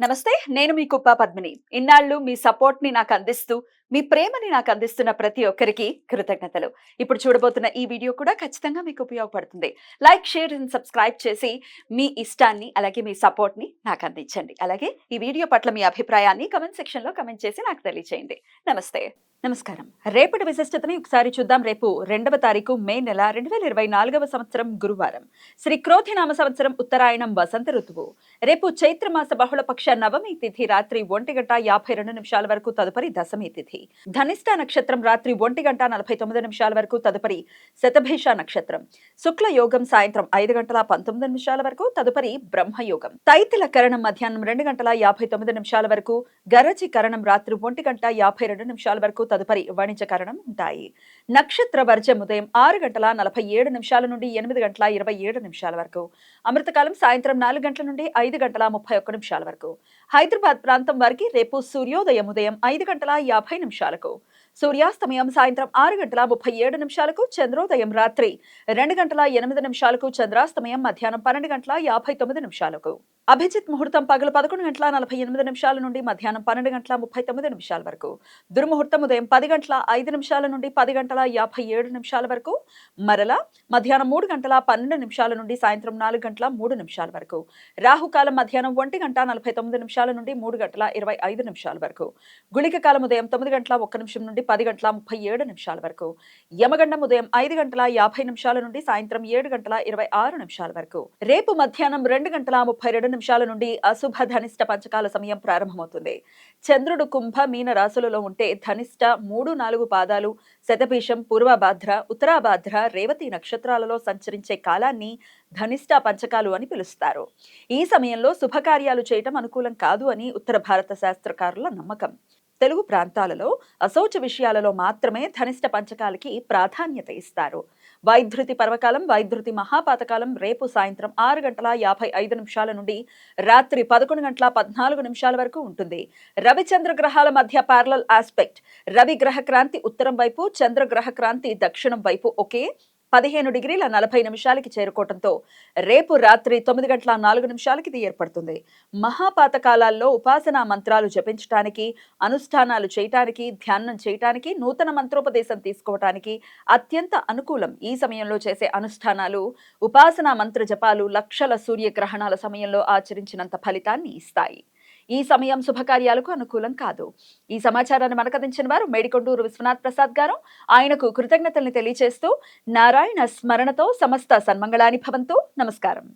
నమస్తే. నేను మీ కుప్ప పద్మిని. ఇన్నాళ్ళు మీ సపోర్ట్‌ని నాకందిస్తూ, మీ ప్రేమని నాకందిస్తున్న ప్రతి ఒక్కరికి కృతజ్ఞతలు. ఇప్పుడు చూడబోతున్న ఈ వీడియో కూడా ఖచ్చితంగా మీకు ఉపయోగపడుతుంది. లైక్, షేర్ అండ్ సబ్స్క్రైబ్ చేసి మీ ఇష్టాన్ని, అలాగే మీ సపోర్ట్‌ని నాకందించండి. అలాగే ఈ వీడియో పట్ల మీ అభిప్రాయాన్ని కామెంట్ సెక్షన్‌లో కామెంట్ చేసి నాకు తెలియజేయండి. నమస్తే. నమస్కారం. రేపటి విశిష్టతని ఒకసారి చూద్దాం. రేపు 2వ తారీఖు మే నెల 2024వ సంవత్సరం గురువారం. శ్రీ క్రోధినామ సంవత్సరం ఉత్తరాయణం వసంత ఋతువు. రేపు చైత్రమాస బహుళపక్ష నవమి తిథి రాత్రి 1:52 వరకు తదుపరి దశమి తిథి. ధనిష్ట నక్షత్రం రాత్రి 1:49 వరకు తదుపరి శతభిష నక్షత్రం. శుక్ల యోగం సాయంత్రం 5:19 వరకు తదుపరి బ్రహ్మయోగం. తైతిల కరణం మధ్యాహ్నం 2:59 వరకు, గరచి కరణం రాత్రి 1:52 వరకు తదుపరి వాణిజ్య కరణం ఉంటాయి. నక్షత్ర వర్జం ఉదయం 6:47 నుండి 8:27 వరకు, అమృతకాలం సాయంత్రం 4 గంటల నుండి 5:31 వరకు. హైదరాబాద్ ప్రాంతం వారికి రేపు సూర్యోదయం ఉదయం 5:50 సూర్యాస్తమయం సాయంత్రం 6:37 చంద్రోదయం రాత్రి 2:08 చంద్రాస్తమయం మధ్యాహ్నం 12:59 అభిజిత్ ముహూర్తం పగలు 11:48 నుండి మధ్యాహ్నం 12:39 వరకు. దుర్ముహూర్తం ఉదయం 10:05 నుండి 10:57 వరకు. మరలా మధ్యాహ్నం 3:12 నుండి సాయంత్రం 4:03 వరకు. రాహుకాలం మధ్యాహ్నం 1:49 నుండి 3:25 వరకు. గుళిక కాలం ఉదయం 9:01 నుండి 10:37 వరకు. యమగండం ఉదయం 5:50 నుండి సాయంత్రం 7:26 వరకు. రేపు మధ్యాహ్నం 2:32 నుండి అశుభ ధనిష్ట పంచకాల సమయం ప్రారంభమవుతుంది. చంద్రుడు కుంభ మీన రాశులలో ఉంటే ధనిష్ట 3-4 పాదాలు, శతభిషం, పూర్వభాద్ర, ఉత్తరాభాద్ర, రేవతి నక్షత్రాలలో సంచరించే కాలాన్ని ధనిష్ట పంచకాలు అని పిలుస్తారు. ఈ సమయంలో శుభకార్యాలు చేయటం అనుకూలం కాదు అని ఉత్తర భారత శాస్త్రకారుల నమ్మకం. తెలుగు ప్రాంతాలలో అశౌచ విషయాలలో మాత్రమే ధనిష్ట పంచకాలకి ప్రాధాన్యత ఇస్తారు. వైధృతి పర్వకాలం, వైధృతి మహాపాతకాలం రేపు సాయంత్రం 6:55 నుండి రాత్రి 11:14 వరకు ఉంటుంది. రవి చంద్ర గ్రహాల మధ్య ప్యారలల్ ఆస్పెక్ట్. రవి గ్రహ క్రాంతి ఉత్తరం వైపు, చంద్ర గ్రహ క్రాంతి దక్షిణం వైపు ఒకే 15:40 చేరుకోవడంతో రేపు రాత్రి 9:04 ఇది ఏర్పడుతుంది. మహాపాతకాలాల్లో ఉపాసనా మంత్రాలు జపించటానికి, అనుష్ఠానాలు చేయటానికి, ధ్యానం చేయటానికి, నూతన మంత్రోపదేశం తీసుకోవటానికి అత్యంత అనుకూలం. ఈ సమయంలో చేసే అనుష్ఠానాలు, ఉపాసనా మంత్ర జపాలు లక్షల సూర్యగ్రహణాల సమయంలో ఆచరించినంత ఫలితాన్ని ఇస్తాయి. ఈ సమయం శుభకార్యాలకు అనుకూలం కాదు. ఈ సమాచారాన్ని మనకందించిన వారు మేడికొండూరు విశ్వనాథ్ ప్రసాద్ గారు. ఆయనకు కృతజ్ఞతల్ని తెలియజేస్తూ నారాయణ స్మరణతో సమస్త సన్మంగళాని భవంతు. నమస్కారం.